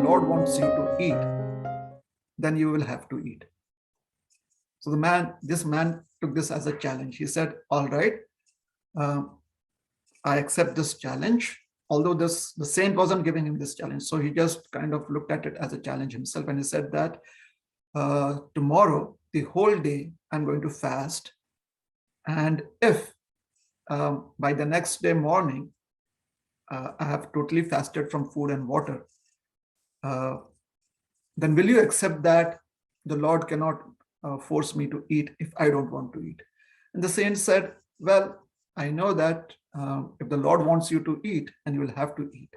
Lord wants you to eat, then you will have to eat. So this man took this as a challenge. He said, all right, I accept this challenge, although the saint wasn't giving him this challenge. So he just kind of looked at it as a challenge himself. And he said that tomorrow, the whole day, I'm going to fast. And if by the next day morning, I have totally fasted from food and water, then will you accept that the Lord cannot force me to eat if I don't want to eat? And the saint said, well, I know that if the Lord wants you to eat, and you will have to eat.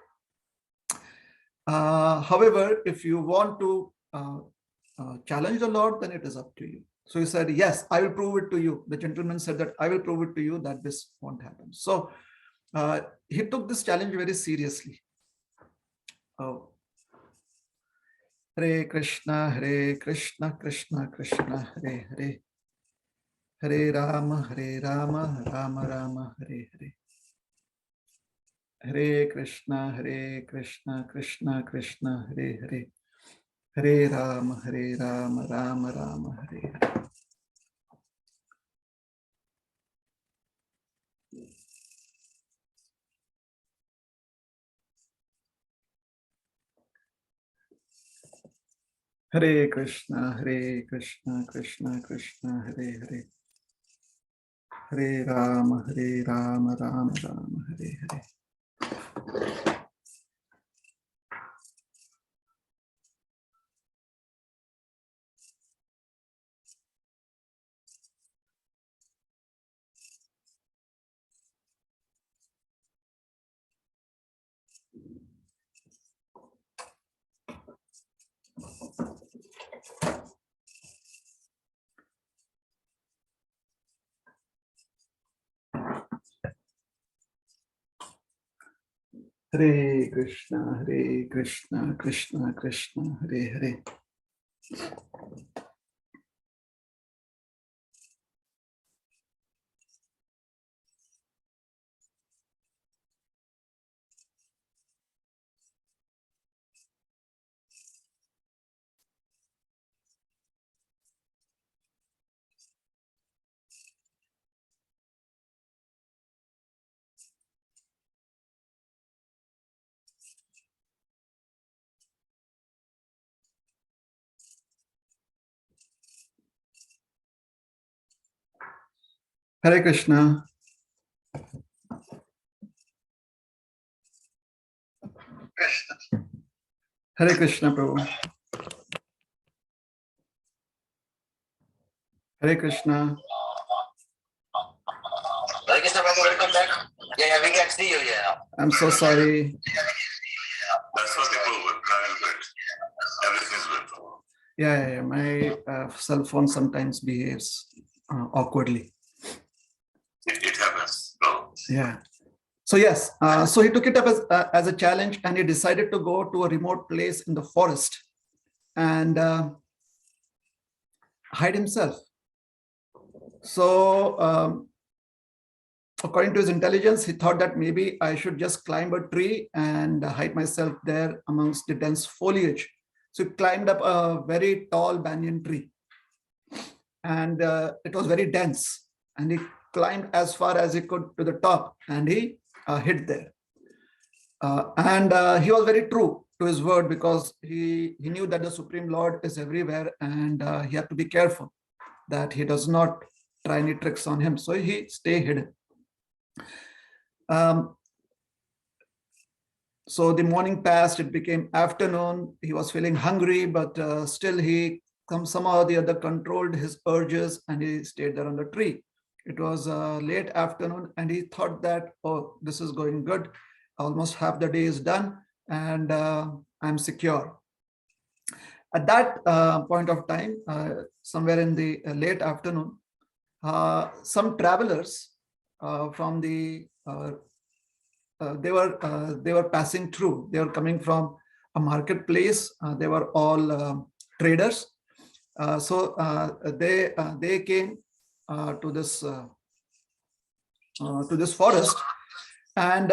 However, if you want to challenge the Lord, then it is up to you. So he said, yes, I will prove it to you. The gentleman said that I will prove it to you that this won't happen. So he took this challenge very seriously. Hare Krishna, Krishna Krishna, Hare Hare. Hare Rama, Rama Rama, Hare Hare. Hare Krishna, Krishna Krishna, Hare Hare. Hare Rama, Rama Rama, Hare Hare. Hare Krishna, Krishna Krishna, Hare Hare. Hare Rama, Rama Rama, Hare Hare. Hare Krishna, Krishna Krishna, Hare Hare. Hare Krishna. Hare Krishna, Prabhu. Hare Krishna. Hare Krishna, Prabhu, welcome back. Yeah, we can see you. Yeah. I'm so sorry. That's okay, Prabhu. Everything is good. Yeah. My cell phone sometimes behaves awkwardly. It happens. No. Yeah. So yes, so he took it up as a challenge, and he decided to go to a remote place in the forest and hide himself. So according to his intelligence, he thought that maybe I should just climb a tree and hide myself there amongst the dense foliage. So he climbed up a very tall banyan tree, and it was very dense, and he climbed as far as he could to the top, and he hid there. And he was very true to his word, because he knew that the Supreme Lord is everywhere, and he had to be careful that he does not try any tricks on him. So he stayed hidden. So the morning passed, it became afternoon. He was feeling hungry, but still he somehow or the other controlled his urges, and he stayed there on the tree. It was late afternoon, and he thought that, oh, this is going good. Almost half the day is done, and I'm secure. At that point of time, somewhere in the late afternoon, some travelers from the they were passing through. They were coming from a marketplace. They were all traders. So they came to this forest, and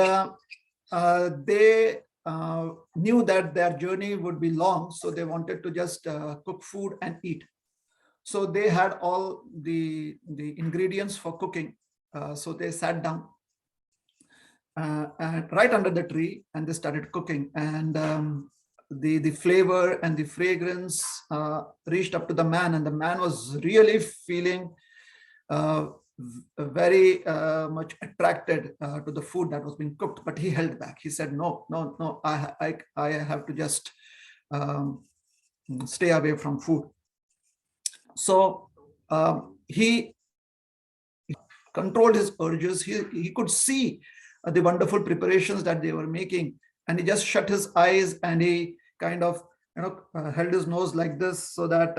they knew that their journey would be long, so they wanted to just cook food and eat. So they had all the ingredients for cooking. So they sat down and right under the tree, and they started cooking. And the flavor and the fragrance reached up to the man, and the man was really feeling very much attracted to the food that was being cooked, but he held back. He said, no, no, no, I have to just stay away from food. So he controlled his urges. He could see the wonderful preparations that they were making, and he just shut his eyes, and he kind of held his nose like this, so that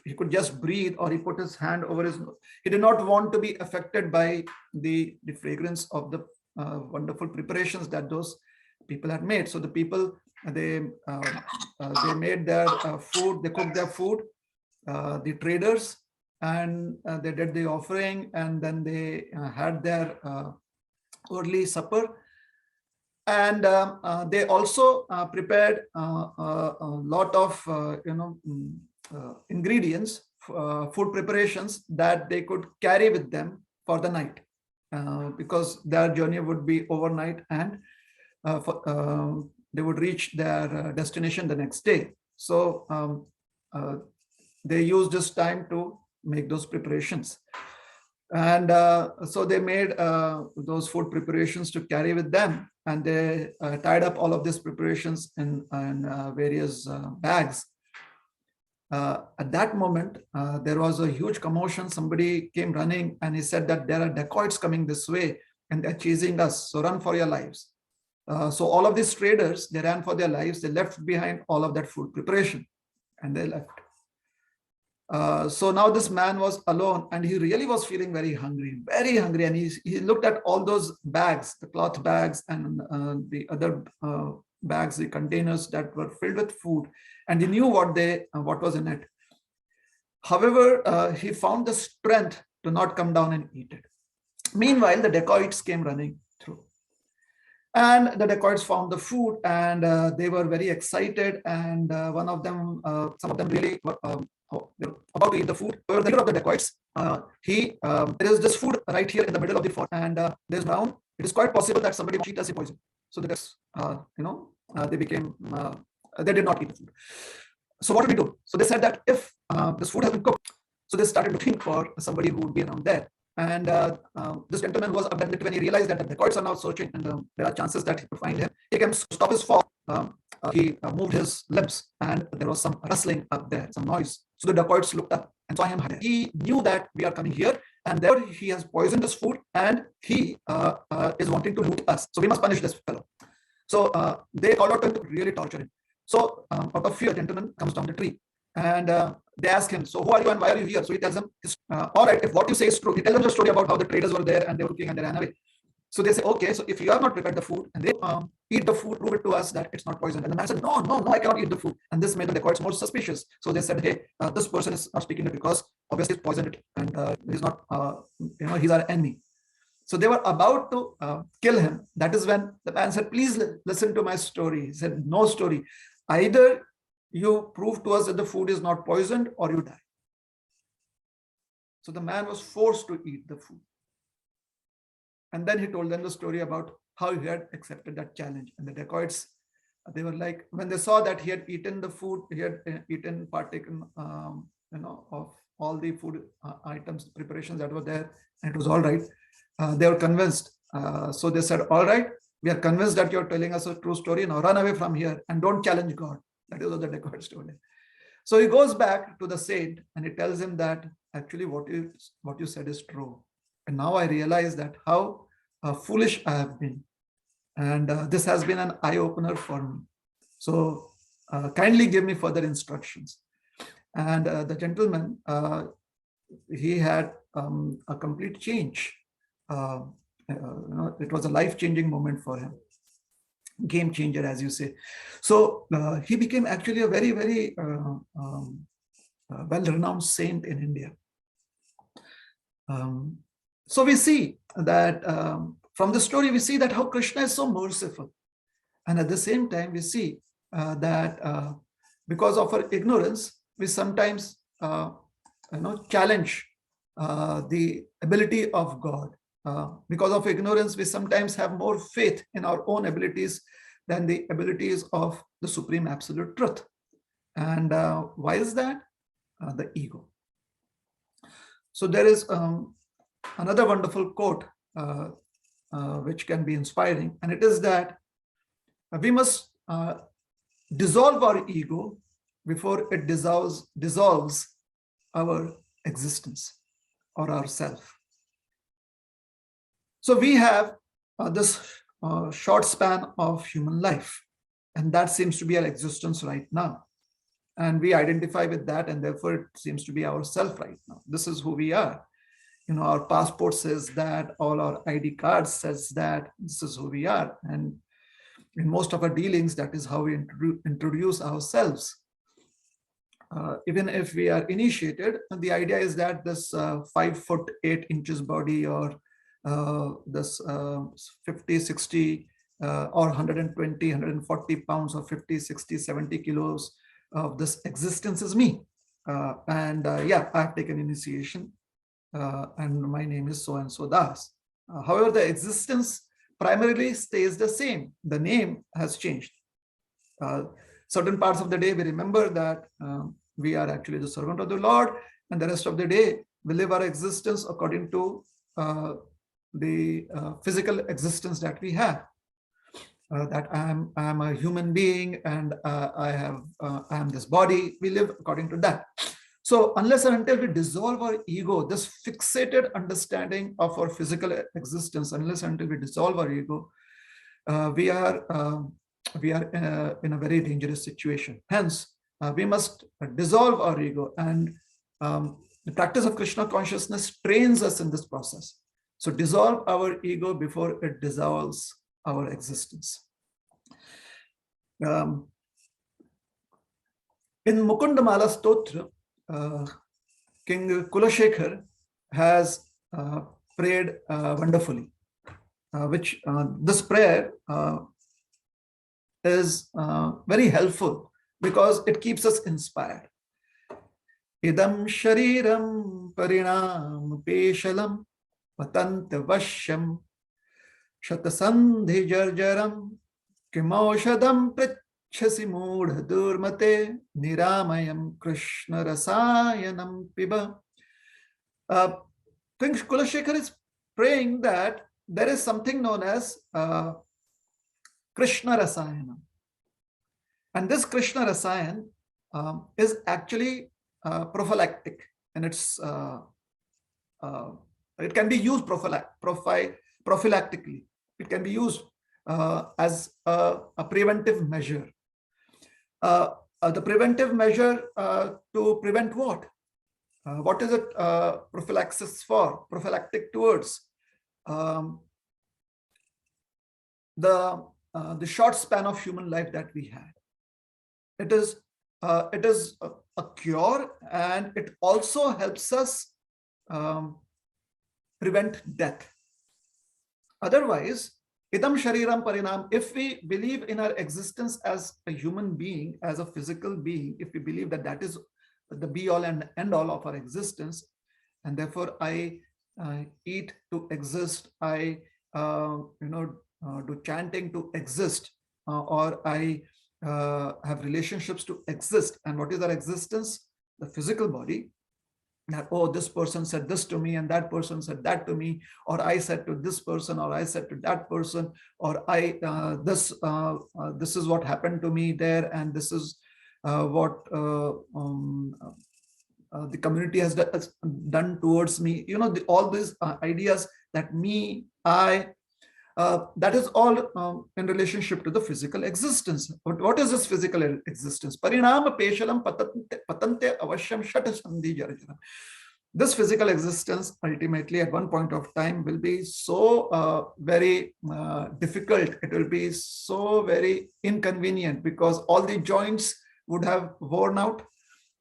he could just breathe, or he put his hand over his nose. He did not want to be affected by the fragrance of the wonderful preparations that those people had made. So the people, they made their food, they cooked their food, the traders, and they did the offering, and then they had their early supper. And they also prepared a lot of ingredients, food preparations that they could carry with them for the night, because their journey would be overnight, and they would reach their destination the next day. So they used this time to make those preparations. And so they made those food preparations to carry with them, and they tied up all of these preparations in various bags. At that moment, there was a huge commotion. Somebody came running, and he said that there are dacoits coming this way, and they're chasing us, so run for your lives. So all of these traders, they ran for their lives. They left behind all of that food preparation, and they left. So now this man was alone, and he really was feeling very hungry, and he looked at all those bags, the cloth bags, and the other bags, the containers that were filled with food, and he knew what was in it. However, he found the strength to not come down and eat it. Meanwhile, the dacoits came running through, and the dacoits found the food, and they were very excited. And some of them really were they were about to eat the food. The leader of the dacoits, there is this food right here in the middle of the fort, and there's brown. It is quite possible that somebody might eat us a poison. So they did not eat the food. So what do we do? So they said that if this food has been cooked, so they started looking for somebody who would be around there. And this gentleman was abandoned when he realized that the dacoits are now searching, and there are chances that he could find him. He came to stop his fall. He moved his lips, and there was some rustling up there, some noise. So the dacoits looked up and saw him hiding. He knew that we are coming here, and therefore he has poisoned this food, and he is wanting to loot us. So we must punish this fellow. So they called out to him to really torture him. So out of fear, a gentleman comes down the tree, and they ask him, so who are you and why are you here? So he tells them, all right, if what you say is true. He tells them the story about how the traders were there and they were cooking and they ran away. So they say, okay, so if you have not prepared the food and they eat the food, prove it to us that it's not poisoned. And the man said, no, I cannot eat the food. And this made the dacoits more suspicious. So they said, hey, this person is not speaking it because obviously it's poisoned it, and he's not, he's our enemy. So they were about to kill him. That is when the man said, please listen to my story. He said, no story. Either you prove to us that the food is not poisoned, or you die. So the man was forced to eat the food. And then he told them the story about how he had accepted that challenge. And the dacoits, they were like, when they saw that he had eaten the food, he had partaken, of all the food items, preparations that were there, and it was all right. They were convinced. So they said, all right, we are convinced that you're telling us a true story. Now run away from here and don't challenge God. That is what the dacoits told him. So he goes back to the saint and he tells him that actually what you said is true. And now I realize that how foolish I have been. And this has been an eye-opener for me. So kindly give me further instructions. And the gentleman, he had a complete change. It was a life-changing moment for him. Game changer, as you say. So he became actually a very, very well-renowned saint in India. So we see that from the story, we see that how Krishna is so merciful. And at the same time, we see that because of our ignorance, we sometimes challenge the ability of God. Because of ignorance, we sometimes have more faith in our own abilities than the abilities of the Supreme Absolute Truth. And why is that? The ego. So there is another wonderful quote which can be inspiring, and it is that we must dissolve our ego before it dissolves our existence or ourself. So we have this short span of human life, and that seems to be our existence right now. And we identify with that, and therefore it seems to be ourself right now. This is who we are. Our passport says that, all our ID cards says that, this is who we are. And in most of our dealings, that is how we introduce ourselves. Even if we are initiated, the idea is that this 5 foot 8 inches body, or this 50, 60, or 120, 140 pounds, or 50, 60, 70 kilos of this existence is me. Yeah, I've taken initiation, and my name is so and so Das. However, the existence primarily stays the same. The name has changed. Certain parts of the day we remember that we are actually the servant of the Lord, and the rest of the day we live our existence according to the physical existence that we have. That I am a human being, and I am this body. We live according to that. So unless and until we dissolve our ego, this fixated understanding of our physical existence, unless and until we dissolve our ego, we are in a very dangerous situation. Hence, we must dissolve our ego, and the practice of Krishna consciousness trains us in this process. So dissolve our ego before it dissolves our existence. In Mukundamala Stotra, King Kulashekar has prayed wonderfully, which this prayer is very helpful because it keeps us inspired. Idam shariram parinam peshalam patanta vashyam shatasandhi jarjaram kimaushadam pritchasi mudha durmate niramayam krishna rasayanam piba. King Kulashekar is praying that there is something known as Krishna Rasayanam. And this Krishna Rasayan is actually prophylactic, and it can be used prophylactically. It can be used as a preventive measure. The preventive measure to prevent what? What is it prophylaxis for? Prophylactic towards the short span of human life that we had. It is a cure, and it also helps us prevent death. Otherwise, idam shariram parinam, if we believe in our existence as a human being, as a physical being, if we believe that that is the be all and end all of our existence, and therefore I eat to exist, I do chanting to exist, or I have relationships to exist. And what is our existence? The physical body. That, oh, this person said this to me, and that person said that to me, or I said to this person, or I said to that person, or this is what happened to me there, and this is what the community has done towards me. All these ideas that me, I, that is all in relationship to the physical existence. But what is this physical existence? Parinama peshalam patante avashyam shatasandhi jarjaram. This physical existence ultimately at one point of time will be so very difficult. It will be so very inconvenient because all the joints would have worn out.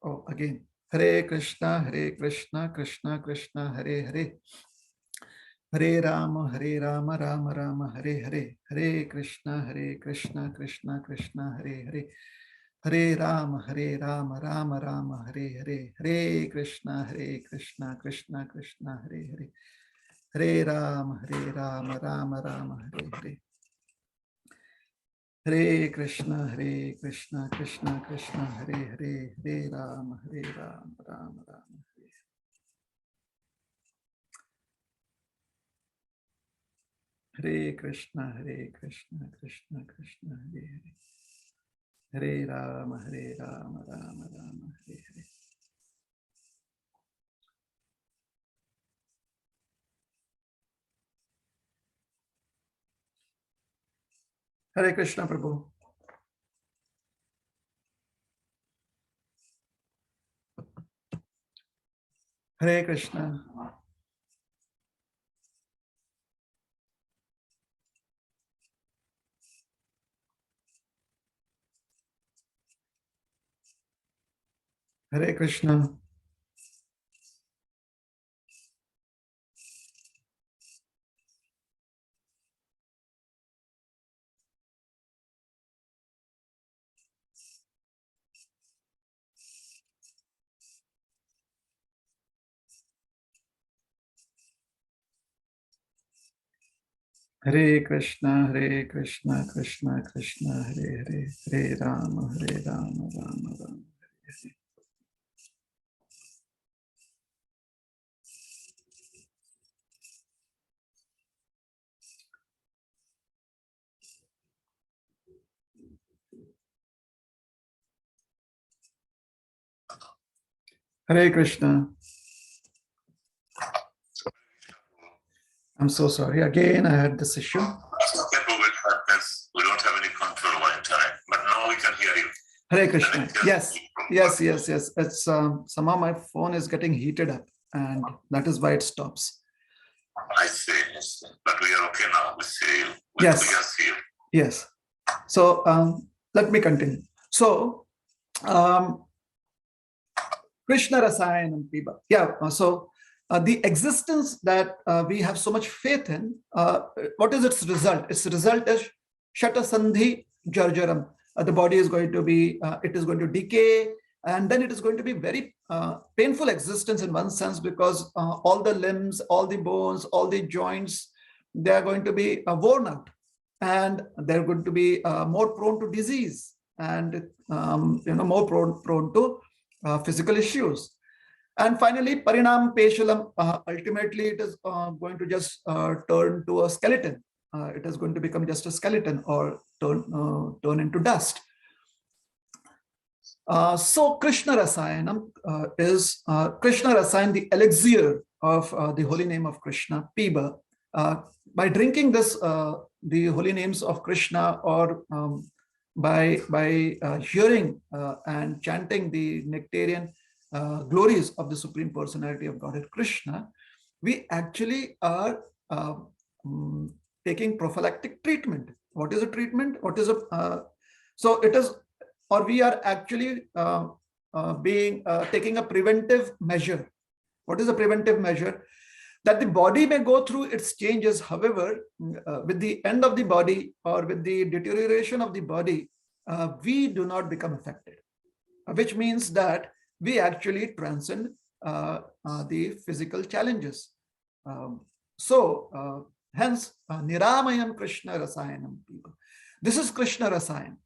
Oh, again, Hare Krishna, Krishna Krishna, Hare Hare. Hare Rama, Rama Rama, Hare Hare, Hare Krishna, Krishna Krishna, Hare Hare, Hare Rama, Rama Rama, Hare Hare, Hare Krishna, Krishna Krishna, Hare Hare, Hare Rama, Rama Rama, Hare Hare, Hare Krishna, Krishna Krishna, Hare Hare, Hare Rama, Rama Rama. Hare Krishna, Krishna Krishna, Hare Hare. Hare Rama, Rama Rama, Hare Hare. Hare Krishna, Prabhu. Hare Krishna. Hare Krishna. Hare Krishna, Krishna Krishna, Hare Hare, Hare Rama, Rama Rama, Hare Hare Krishna. I'm so sorry. Again, I had this issue. It happens. We don't have any control over time, but now we can hear you. Hare Krishna. Yes. It's somehow my phone is getting heated up, and that is why it stops. I see. But we are okay now. We see you. Yes. We can see you. Yes. So let me continue. So Krishna Rasayanam Piba. Yeah. So the existence that we have so much faith in, what is its result? Its result is Shata Sandhi Jarjaram. The body is going to be, it is going to decay, and then it is going to be very painful existence in one sense, because all the limbs, all the bones, all the joints, they are going to be worn out, and they're going to be more prone to disease, and more prone to physical issues. And finally, Parinam Peshalam, ultimately it is going to just turn to a skeleton. It is going to become just a skeleton, or turn into dust. So Krishna Rasayanam is Krishna Rasayan, the elixir of the holy name of Krishna, Piba. By drinking this, the holy names of Krishna, or by hearing and chanting the nectarian glories of the Supreme Personality of Godhead Krishna, we actually are taking prophylactic treatment. What is a treatment? What is a so it is, or we are actually taking a preventive measure. What is a preventive measure? That the body may go through its changes. However, with the end of the body, or with the deterioration of the body, we do not become affected, which means that we actually transcend the physical challenges. Hence, Niramayam Krishna Rasayanam. This is Krishna Rasayan.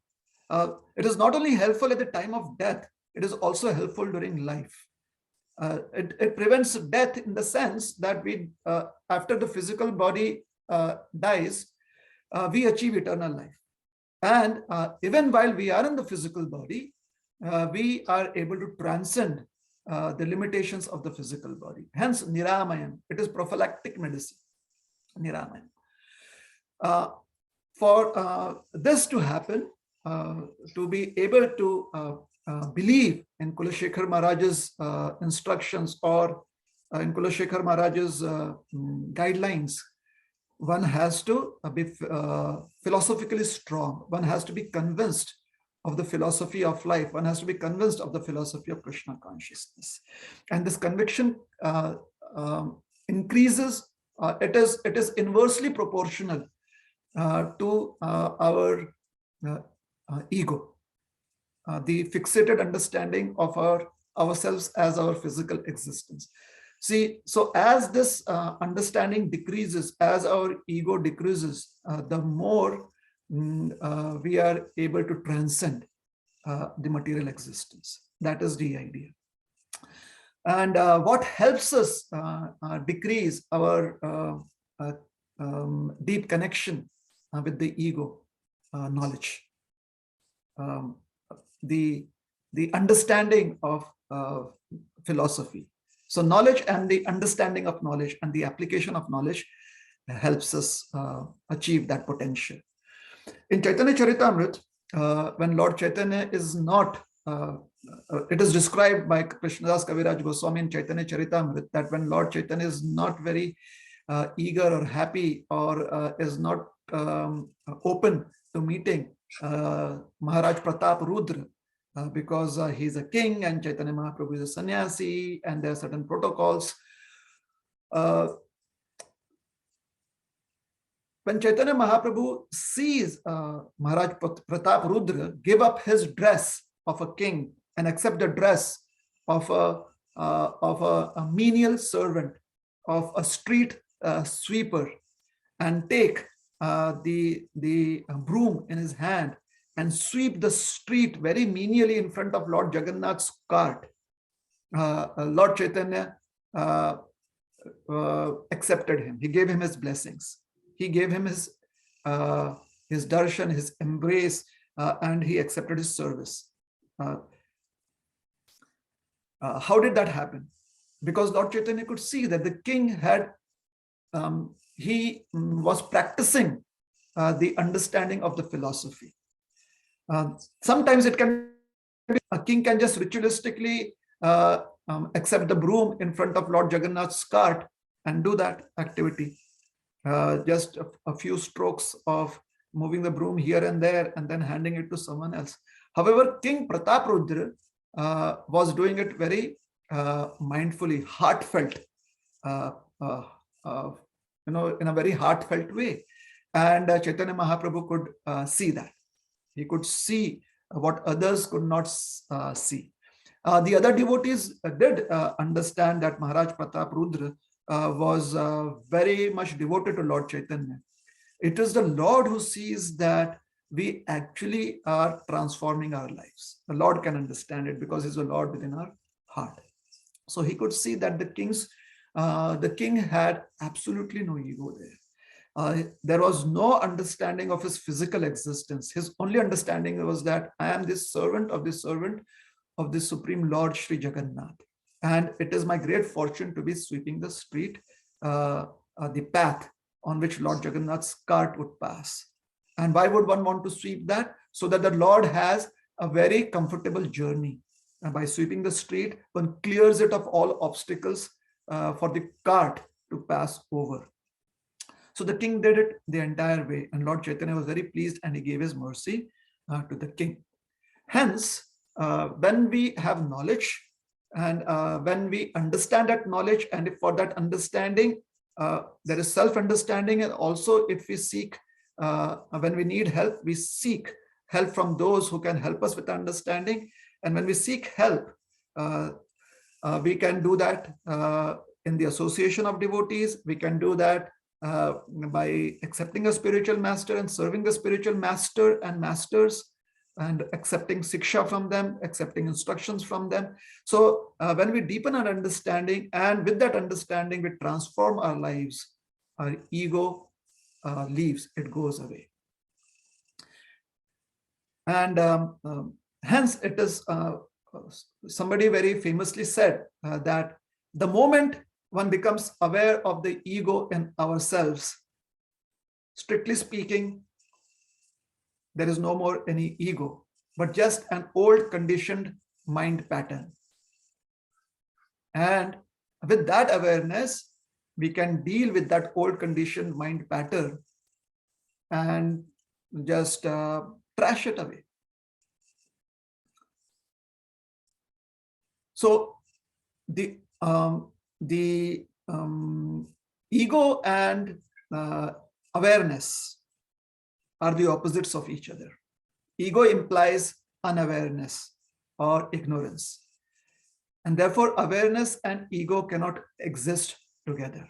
It is not only helpful at the time of death, it is also helpful during life. It prevents death in the sense that we, after the physical body dies, we achieve eternal life. And even while we are in the physical body, we are able to transcend the limitations of the physical body. Hence, Niramayam. It is prophylactic medicine. Niramayam. For this to happen, to be able to believe in Kulashekar Maharaj's instructions, or in Kulashekar Maharaj's guidelines, one has to be philosophically strong. One has to be convinced of the philosophy of life. One has to be convinced of the philosophy of Krishna consciousness. And this conviction increases it is inversely proportional to our ego, the fixated understanding of ourselves as our physical existence. See, so as this understanding decreases, as our ego decreases, the more we are able to transcend the material existence. That is the idea. And what helps us decrease our deep connection with the ego? Knowledge, the understanding of philosophy. So knowledge and the understanding of knowledge and the application of knowledge helps us achieve that potential. In Chaitanya Charitamrita, when Lord Chaitanya is not, it is described by Krishnadas Kaviraj Goswami in Chaitanya Charitamrita that when Lord Chaitanya is not very eager or happy or is not open to meeting Maharaj Pratap Rudra, because he's a king and Chaitanya Mahaprabhu is a sannyasi and there are certain protocols. When Chaitanya Mahaprabhu sees Maharaj Pratap Rudra give up his dress of a king and accept the dress of a menial servant, of a street sweeper, and take the broom in his hand and sweep the street very menially in front of Lord Jagannath's cart, Lord Chaitanya accepted him. He gave him his blessings. He gave him his darshan, his embrace, and he accepted his service. How did that happen? Because Lord Chaitanya could see that the king had, he was practicing the understanding of the philosophy. Sometimes it can be, a king can just ritualistically accept the broom in front of Lord Jagannath's cart and do that activity. Just a few strokes of moving the broom here and there and then handing it to someone else. However, King Pratap Rudra was doing it very mindfully, heartfelt, in a very heartfelt way. And Chaitanya Mahaprabhu could see that. He could see what others could not see. The other devotees did understand that Maharaj Pratap Rudra was very much devoted to Lord Chaitanya. It is the Lord who sees that we actually are transforming our lives. The Lord can understand it because he's the Lord within our heart. So he could see that the king had absolutely no ego there. There was no understanding of his physical existence. His only understanding was that I am this servant of the Supreme Lord Sri Jagannath. And it is my great fortune to be sweeping the street, the path on which Lord Jagannath's cart would pass. And why would one want to sweep that? So that the Lord has a very comfortable journey. And by sweeping the street, one clears it of all obstacles for the cart to pass over. So the king did it the entire way, and Lord Chaitanya was very pleased and he gave his mercy to the king. Hence, when we have knowledge and when we understand that knowledge, and if for that understanding there is self-understanding, and also if we seek, when we need help, we seek help from those who can help us with understanding. And when we seek help, we can do that in the association of devotees. We can do that by accepting a spiritual master and serving the spiritual master and masters, and accepting siksha from them, accepting instructions from them. So when we deepen our understanding, and with that understanding we transform our lives, our ego leaves, it goes away. And hence it is, somebody very famously said that the moment one becomes aware of the ego in ourselves, strictly speaking, there is no more any ego, but just an old conditioned mind pattern. And with that awareness, we can deal with that old conditioned mind pattern and just trash it away. So the Ego and awareness are the opposites of each other. Ego implies unawareness or ignorance. And therefore, awareness and ego cannot exist together.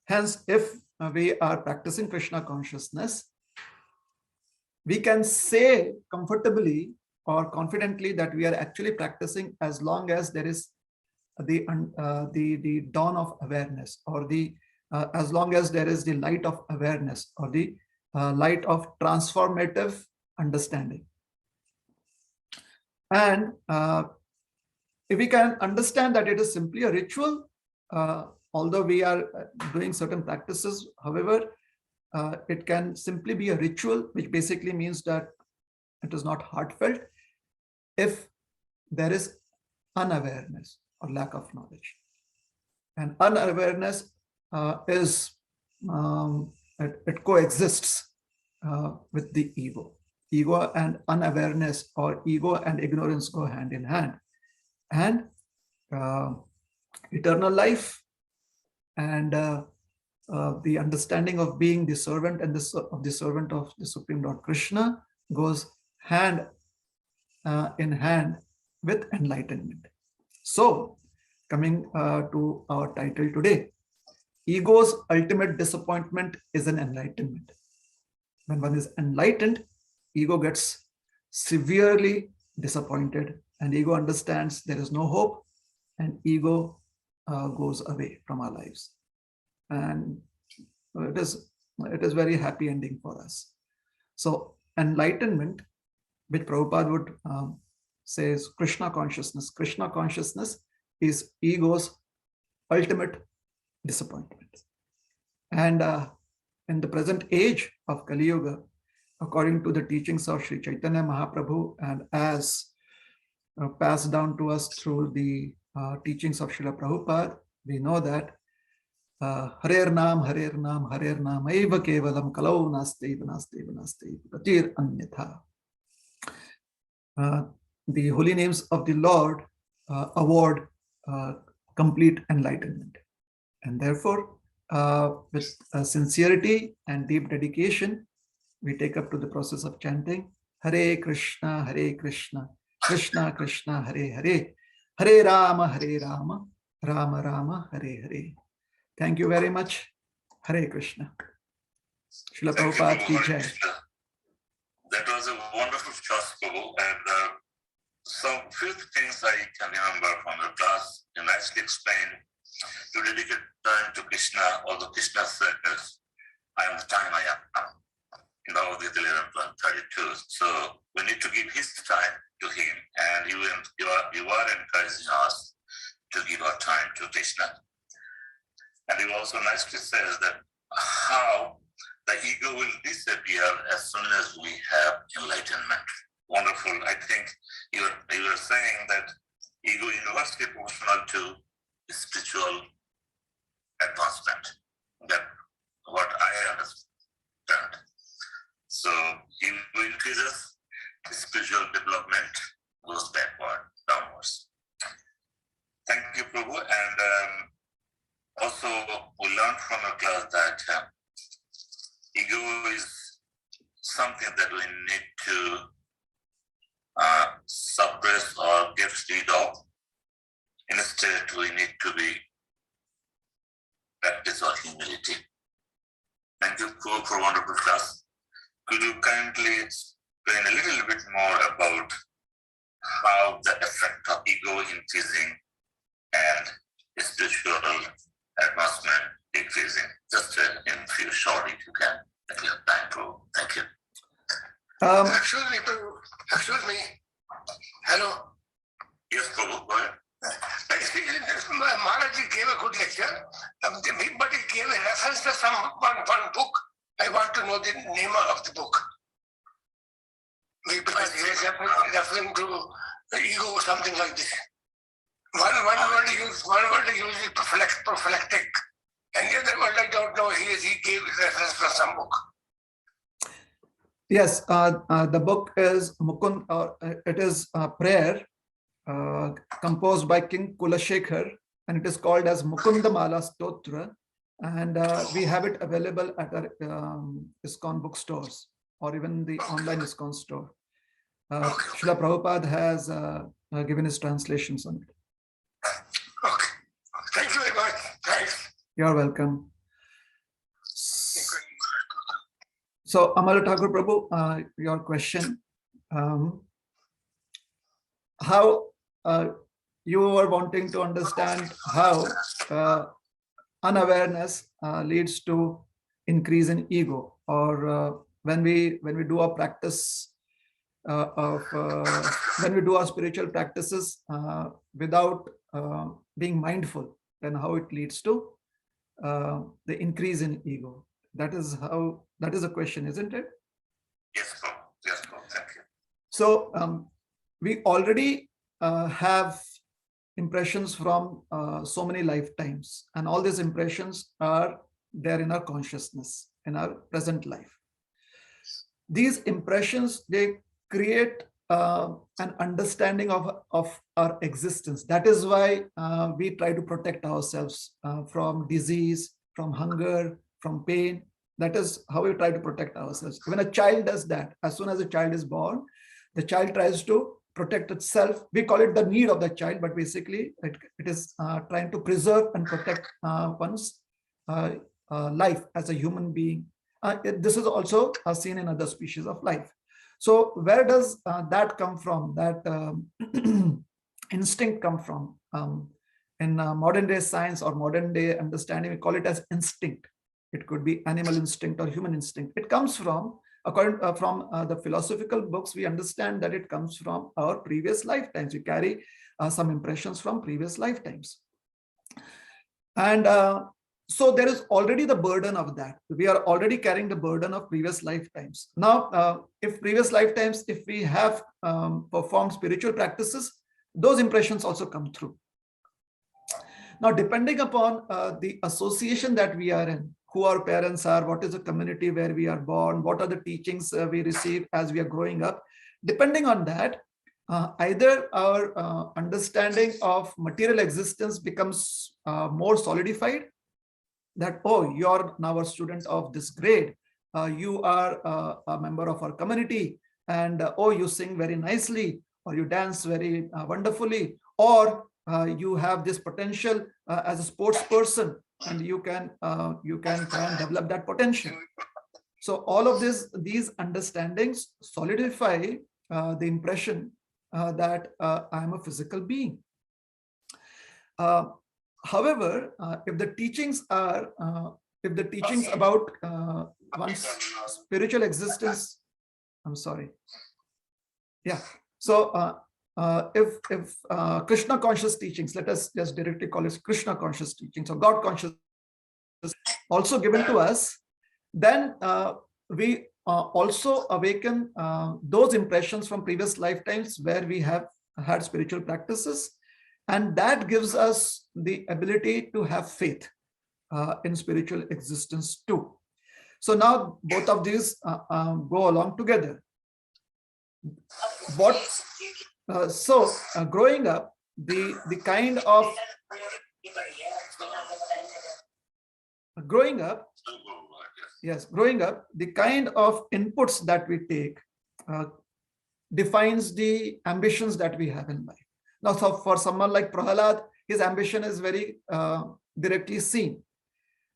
Hence, if we are practicing Krishna consciousness, we can say comfortably or confidently that we are actually practicing as long as there is the dawn of awareness, or as long as there is the light of awareness, or the light of transformative understanding. And if we can understand that it is simply a ritual, although we are doing certain practices, however, it can simply be a ritual, which basically means that it is not heartfelt if there is unawareness or lack of knowledge. And unawareness it coexists with the ego. Ego and unawareness, or ego and ignorance, go hand in hand. And eternal life and the understanding of being the servant and the servant of the Supreme Lord Krishna goes hand in hand with enlightenment. So, coming to our title today, ego's ultimate disappointment is an enlightenment. When one is enlightened, ego gets severely disappointed, and ego understands there is no hope, and ego goes away from our lives. And it is very happy ending for us. So enlightenment, which Prabhupada would say is Krishna consciousness. Krishna consciousness is ego's ultimate disappointment. And in the present age of Kali Yuga, according to the teachings of Sri Chaitanya Mahaprabhu, and as passed down to us through the teachings of Srila Prabhupada, we know that Harer Nam, Eva Kevalam, Kalau Nasteva, Gatir Anyatha. The holy names of the Lord award complete enlightenment. And therefore, with sincerity and deep dedication, we take up to the process of chanting Hare Krishna, Krishna Krishna, Hare Hare, Hare Rama, Rama Rama, Hare Hare. Thank you very much. Hare Krishna. Srila Prabhupada ki jai. That was a wonderful class, Prabhu, and some few things I can remember from the class. You nicely explained. To dedicate time to Krishna, although Krishna said, I am the time I am. Now the 11:32. So we need to give his time to him, and you are encouraging us to give our time to Krishna. And he also nicely says that how the ego will disappear as soon as we have enlightenment. Wonderful. I think you were saying that ego is inversely proportional to spiritual advancement. That what I understand. So ego increases, spiritual development goes backward, downwards. Thank you, Prabhu. And also we learned from the class that ego is something that we need to suppress or get rid of. Instead, we need to practice our humility. Thank you for wonderful class. Could you kindly explain a little bit more about how the effect of ego increasing and spiritual advancement decreasing? Just in a few short, if you can, if you have time, Prabhu. Thank you. Excuse me. Hello. Yes, Prabhu, go ahead. Maharaj gave a good lecture, but he gave a reference to one book. I want to know the name of the book. Because he was referring to the ego or something like this. One word is prophylactic, and the other word I don't know. He gave reference from some book. Yes, the book is Mukund. It is a prayer composed by King Kulashekar, and it is called as Mukundamala Stotra. and we have it available at our ISKCON bookstores or even the online ISKCON store. Srila Prabhupada has given his translations on it. Okay. Thank you very much. Thanks. You're welcome. So, Amar Thakur Prabhu, your question. How you were wanting to understand how unawareness leads to increase in ego, or when we do our practice when we do our spiritual practices without being mindful, then how it leads to the increase in ego. That is a question, isn't it? Yes, Prabhu. Yes, Prabhu. Thank you. So we already have impressions from so many lifetimes, and all these impressions are there in our consciousness, in our present life. These impressions, they create an understanding of our existence. That is why we try to protect ourselves from disease, from hunger, from pain. That is how we try to protect ourselves. When a child does that, as soon as a child is born, the child tries to protect itself. We call it the need of the child, but basically it is trying to preserve and protect one's life as a human being. This is also seen in other species of life. So where does that come from? That instinct come from? In modern day science or modern day understanding, we call it as instinct. It could be animal instinct or human instinct. It comes from, according from the philosophical books, we understand that it comes from our previous lifetimes. We carry some impressions from previous lifetimes. And so there is already the burden of that. We are already carrying the burden of previous lifetimes. Now, if previous lifetimes, if we have performed spiritual practices, those impressions also come through. Now, depending upon the association that we are in, who our parents are, what is the community where we are born, what are the teachings we receive as we are growing up, depending on that, either our understanding of material existence becomes more solidified, that, oh, you're now a student of this grade, you are a member of our community, and oh, you sing very nicely, or you dance very wonderfully, or you have this potential as a sports person, and you can try and develop that potential. So all of these understandings solidify the impression that I am a physical being. However, if the teachings about one's spiritual existence, I'm sorry. Yeah. So if Krishna conscious teachings, let us just directly call it Krishna conscious teachings or God conscious also given to us, then we also awaken those impressions from previous lifetimes where we have had spiritual practices, and that gives us the ability to have faith in spiritual existence too. So now both of these go along together. Growing up, the kind of growing up, the kind of inputs that we take defines the ambitions that we have in life. Now, so for someone like Prahalad, his ambition is very directly seen.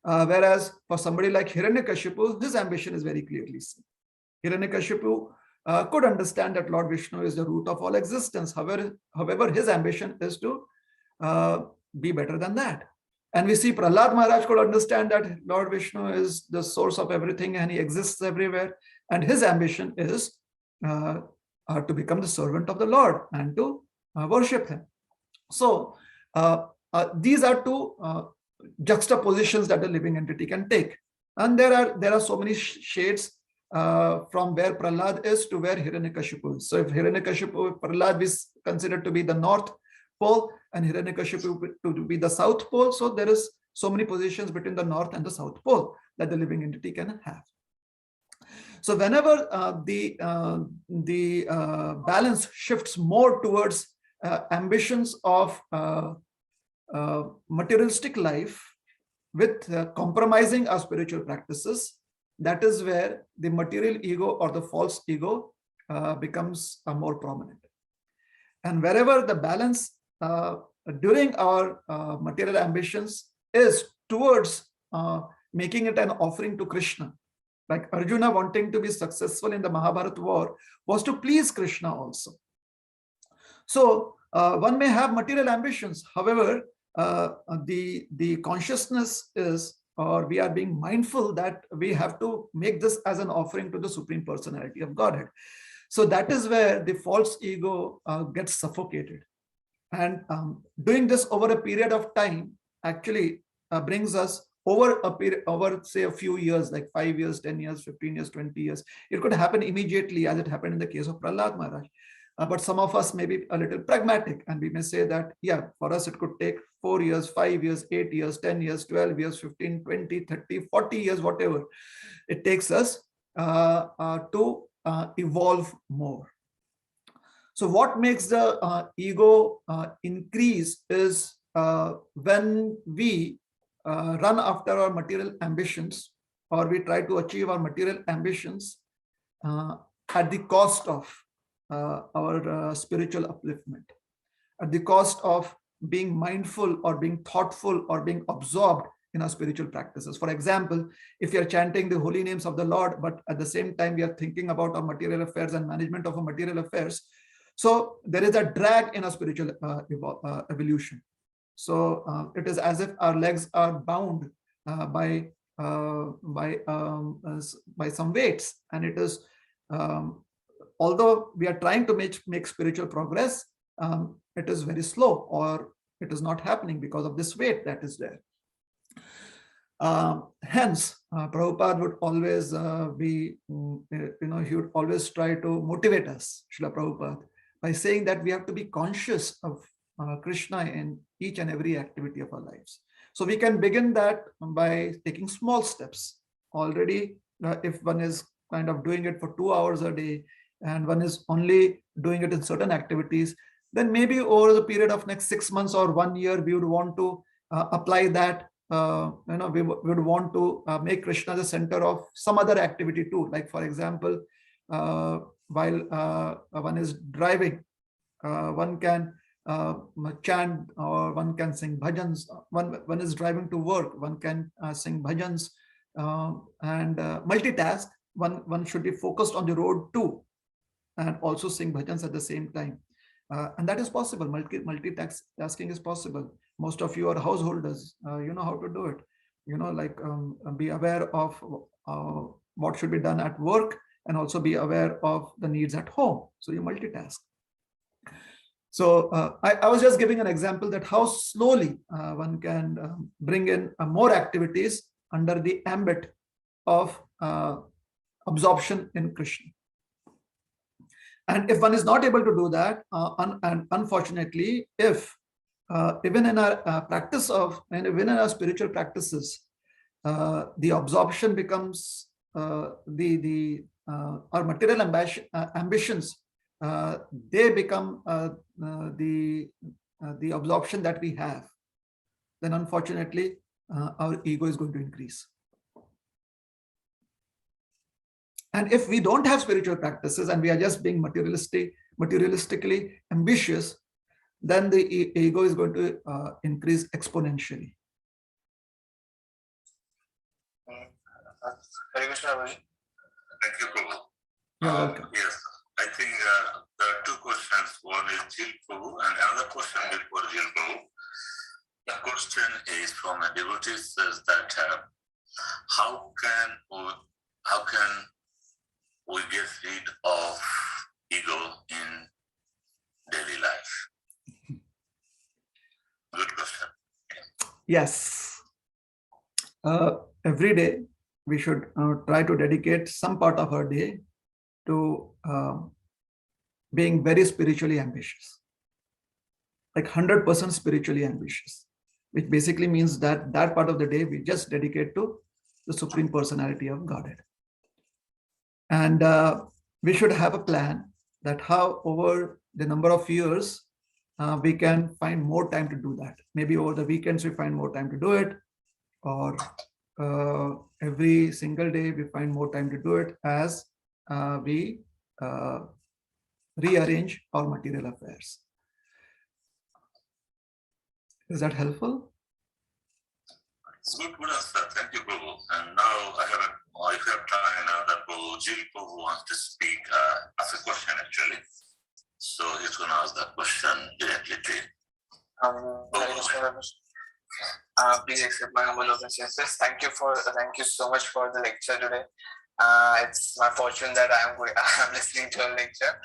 Whereas for somebody like Hiranyakashipu, his ambition is very clearly seen. Hiranyakashipu could understand that Lord Vishnu is the root of all existence. However, his ambition is to be better than that. And we see Prahlad Maharaj could understand that Lord Vishnu is the source of everything and he exists everywhere. And his ambition is to become the servant of the Lord and to worship him. So these are two juxtapositions that a living entity can take. And there are so many shades from where Prahlad is to where Hiranyakashipu is. So if Hiranyakashipu, Prahlad is considered to be the North Pole and Hiranyakashipu to be the South Pole. So there is so many positions between the North and the South Pole that the living entity can have. So whenever the balance shifts more towards ambitions of materialistic life, with compromising our spiritual practices, that is where the material ego or the false ego becomes more prominent. And wherever the balance during our material ambitions is towards making it an offering to Krishna, like Arjuna wanting to be successful in the Mahabharata war was to please Krishna also. So one may have material ambitions. However, the consciousness is, or we are being mindful that we have to make this as an offering to the Supreme Personality of Godhead. So that is where the false ego gets suffocated. And doing this over a period of time actually brings us over a period, over say a few years, like 5 years, 10 years, 15 years, 20 years. It could happen immediately, as it happened in the case of Prahlad Maharaj. But some of us may be a little pragmatic, and we may say that, yeah, for us it could take 4 years, 5 years, 8 years, 10 years, 12 years, 15, 20, 30, 40 years, whatever it takes us to evolve more. So what makes the ego increase is when we run after our material ambitions, or we try to achieve our material ambitions at the cost of our spiritual upliftment, at the cost of being mindful or being thoughtful or being absorbed in our spiritual practices. For example, if you are chanting the holy names of the Lord, but at the same time we are thinking about our material affairs and management of our material affairs, so there is a drag in our spiritual evolution. So it is as if our legs are bound by some weights, and it is although we are trying to make spiritual progress, it is very slow, or it is not happening because of this weight that is there. Hence, Prabhupada would always he would always try to motivate us, Srila Prabhupada, by saying that we have to be conscious of Krishna in each and every activity of our lives. So we can begin that by taking small steps. Already, if one is kind of doing it for 2 hours a day, and one is only doing it in certain activities, then maybe over the period of next 6 months or 1 year, we would want to apply that. We would want to make Krishna the center of some other activity too. Like, for example, while one is driving, one can chant, or one can sing bhajans. One is driving to work, one can sing bhajans and multitask. One should be focused on the road too, and also sing bhajans at the same time. And that is possible. Multitasking is possible. Most of you are householders. You know how to do it. Like be aware of what should be done at work, and also be aware of the needs at home. So you multitask. So I was just giving an example that how slowly one can bring in more activities under the ambit of absorption in Krishna. And if one is not able to do that, and unfortunately, if even in our practice of, and even in our spiritual practices, the absorption becomes our material ambitions, they become the absorption that we have, then unfortunately our ego is going to increase. And if we don't have spiritual practices and we are just being materialistically ambitious, then the ego is going to increase exponentially. Hare Krishna, Prabhu. Thank you, Prabhu. You're welcome. Yes, I think there are two questions. One is Jill Prabhu, and another question before Jill Prabhu. The question is from a devotee, says that how can we get rid of ego in daily life? Good question. Yes. Every day we should try to dedicate some part of our day to being very spiritually ambitious, like 100% spiritually ambitious, which basically means that that part of the day we just dedicate to the Supreme Personality of Godhead. And we should have a plan that how over the number of years we can find more time to do that. Maybe over the weekends we find more time to do it. or every single day we find more time to do it as we rearrange our material affairs. Is that helpful? It's good answer. Thank you, Prabhu. And now if you have time now that Prabhu wants to speak, ask a question actually. So he's going to ask that question directly to you. Please accept my humble obeisances. Thank you so much for the lecture today. It's my fortune that I'm listening to a lecture.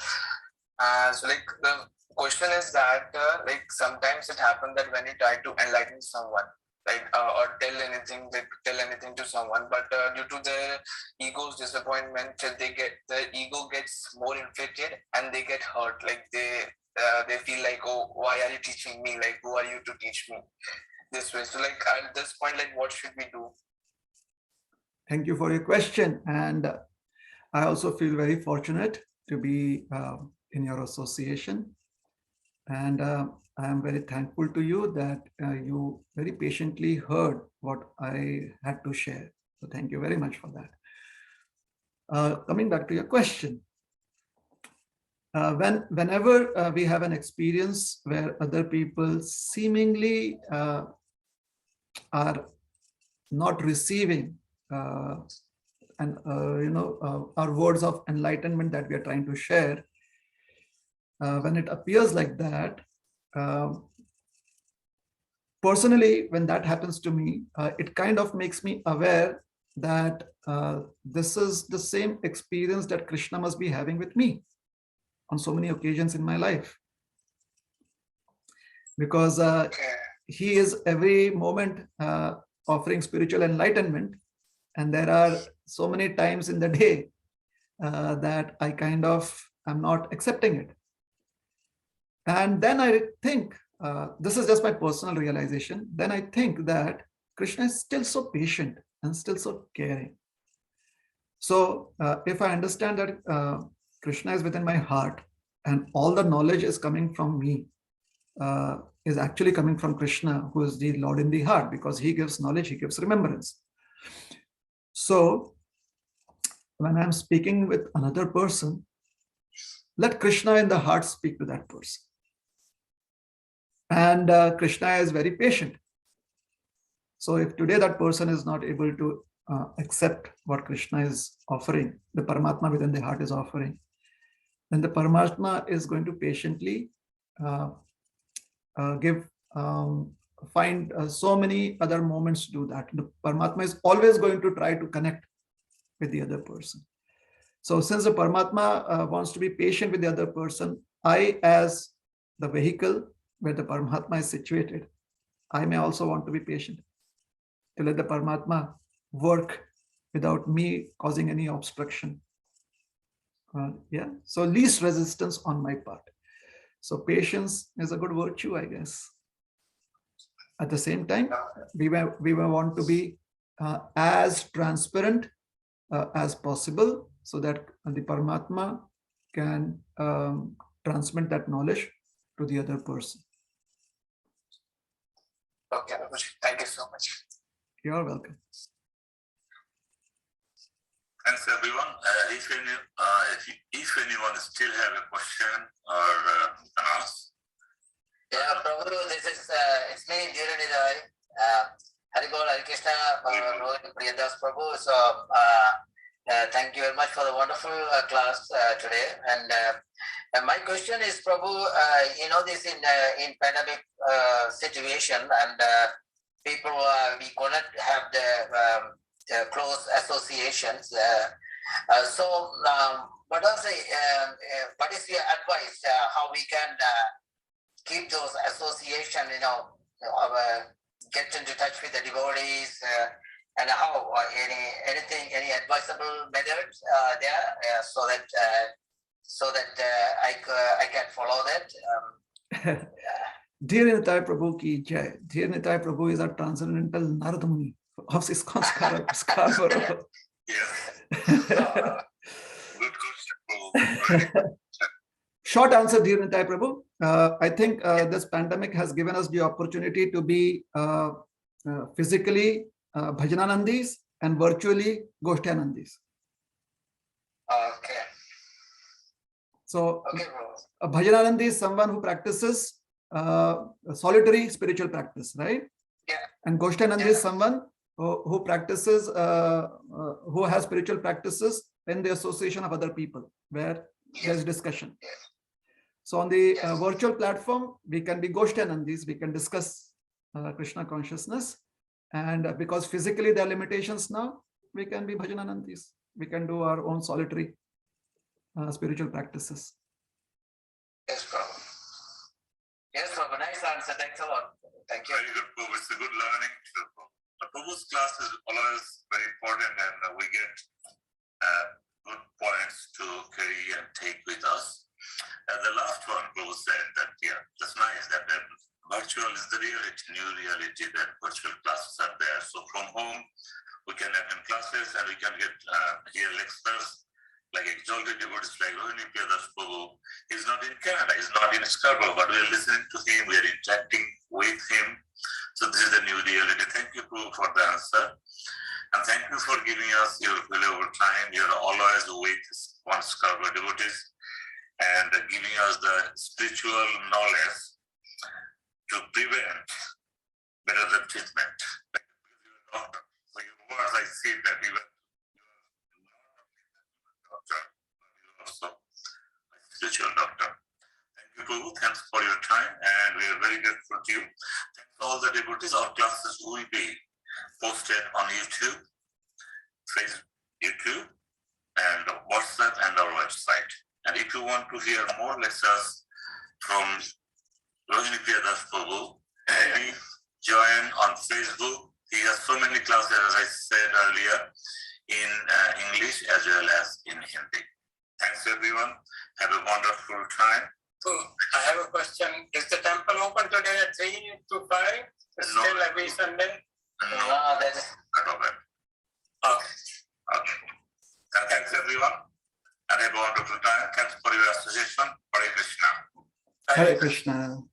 So like the question is that like sometimes it happens that when you try to enlighten someone, like or tell anything to someone, but due to their ego's disappointment, the ego gets more inflated and they get hurt. Like they feel like, oh, why are you teaching me? Like, who are you to teach me this way? So like at this point, like what should we do? Thank you for your question. And I also feel very fortunate to be in your association. And I am very thankful to you that you very patiently heard what I had to share. So thank you very much for that. Coming back to your question. Whenever we have an experience where other people seemingly are not receiving our words of enlightenment that we are trying to share, when it appears like that, personally, when that happens to me, it kind of makes me aware that this is the same experience that Krishna must be having with me on so many occasions in my life, because he is every moment offering spiritual enlightenment, and there are so many times in the day that I kind of am not accepting it. And then I think, this is just my personal realization, then I think that Krishna is still so patient and still so caring. So if I understand that Krishna is within my heart and all the knowledge is coming from me, is actually coming from Krishna, who is the Lord in the heart, because he gives knowledge, he gives remembrance. So when I'm speaking with another person, let Krishna in the heart speak to that person. And Krishna is very patient. So if today that person is not able to accept what Krishna is offering, the Paramatma within the heart is offering, then the Paramatma is going to patiently find so many other moments to do that. The Paramatma is always going to try to connect with the other person. So since the Paramatma wants to be patient with the other person, I, as the vehicle where the Paramatma is situated, I may also want to be patient to let the Paramatma work without me causing any obstruction. So least resistance on my part. So patience is a good virtue, I guess. At the same time, we will want to be as transparent as possible, so that the Paramatma can transmit that knowledge to the other person. Okay, thank you so much. You're welcome. Thanks, everyone. If anyone still have a question or can ask. Yeah, Prabhu, this is it's me, Rohinipriya. Haribol, Krishna, Rohinipriya Prabhu. So thank you very much for the wonderful class today. And my question is, Prabhu, this in pandemic situation, and people we cannot have the close associations. So what is your advice? How we can keep those associations? Get into touch with the devotees, and how any advisable methods there, so that I can follow that. Dear Nitai Prabhu ki jai. Dear Nitai Prabhu is a transcendental Narada Muni of ISKCON Scarborough. Yes. Good question. Short answer, dear Nitai Prabhu. I think this pandemic has given us the opportunity to be physically Bhajananandis and virtually Goshtyanandis. Okay. So Okay, bro. a Bhajananandi is someone who practices solitary spiritual practice, right? Yeah. And Goshtyanandi Yeah. is someone who practices, who has spiritual practices in the association of other people, where there's discussion. Yes. So on the Yes. virtual platform, we can be Goshtyanandis, we can discuss Krishna consciousness. And because physically there are limitations now, we can be Bhajananandis. We can do our own solitary spiritual practices. Yes, Prabhu. Yes, Prabhu. Nice answer. Thanks a lot. Thank you. Very good, Prabhu. It's a good learning. The Prabhu's class is always very important, and we get good points to carry and take with us. And the last one, Prabhu said that, yeah, that's nice that virtual is the reality, new reality, that virtual classes are there. So from home, we can attend classes and we can get hear lectures like exalted devotees like Rohinipriya Prabhu. He's not in Canada, he's not in Scarborough, but we are listening to him, we are interacting with him. So this is the new reality. Thank you, Prabhu, for the answer. And thank you for giving us your valuable time. You're always with one Scarborough devotees and giving us the spiritual knowledge to prevent better than treatment. Doctor. So your words, I see that you are doctor, you are also a spiritual doctor. Thank you, Prabhu. Thanks for your time, and we are very grateful to you. Thanks to all the devotees. Our classes will be posted on YouTube, YouTube, and WhatsApp, and our website. And if you want to hear more lectures from Rohinipriya Prabhu, please join on Facebook. He has so many classes, as I said earlier, in English as well as in Hindi. Thanks, everyone. Have a wonderful time. So I have a question. Is the temple open today at 3 to 5? No. Still every Sunday? No, that's Cut over. Okay. Okay. Thanks, everyone. And have a wonderful time. Thanks for your association. Hare Krishna. Hare Krishna.